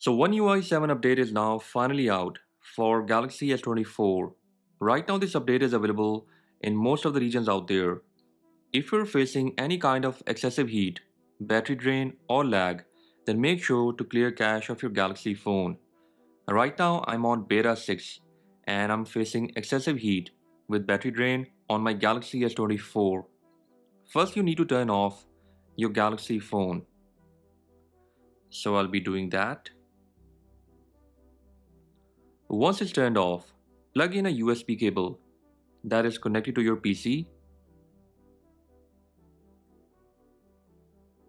So One UI 7 update is now finally out for Galaxy S24. Right now this update is available in most of the regions out there. If you're facing any kind of excessive heat, battery drain or lag, then make sure to clear cache of your Galaxy phone. Right now I'm on beta 6 and I'm facing excessive heat with battery drain on my Galaxy S24. First you need to turn off your Galaxy phone. So I'll be doing that. Once it's turned off, plug in a USB cable that is connected to your PC,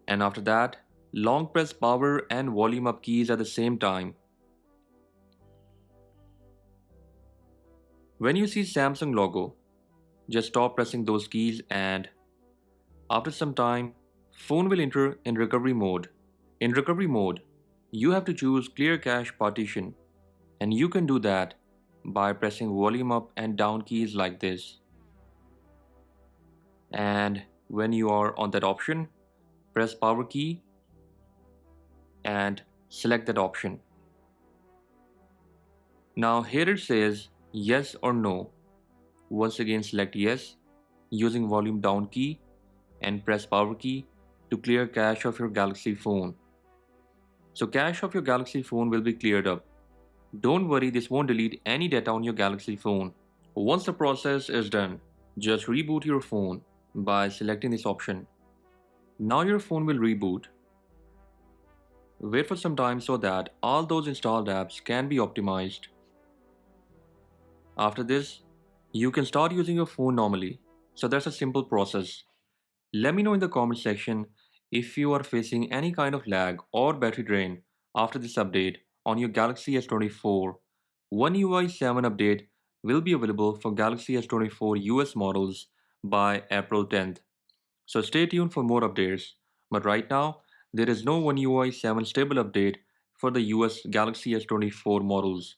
and after that, long press power and volume up keys at the same time. When you see Samsung logo, just stop pressing those keys and after some time, phone will enter in recovery mode. In recovery mode, you have to choose clear cache partition, and you can do that by pressing volume up and down keys like this. And when you are on that option, press power key and select that option. Now here it says yes or no. Once again select yes using volume down key and press power key to clear cache of your Galaxy phone. So cache of your Galaxy phone will be cleared up. Don't worry, this won't delete any data on your Galaxy phone. Once the process is done, just reboot your phone by selecting this option. Now your phone will reboot. Wait for some time so that all those installed apps can be optimized. After this, you can start using your phone normally. So that's a simple process. Let me know in the comment section if you are facing any kind of lag or battery drain after this update on your Galaxy S24. One UI 7 update will be available for Galaxy S24 US models by April 10th. So stay tuned for more updates. But right now, there is no One UI 7 stable update for the US Galaxy S24 models.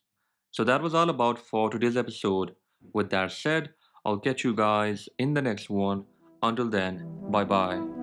So that was all about for today's episode. With that said, I'll catch you guys in the next one. Until then, bye bye.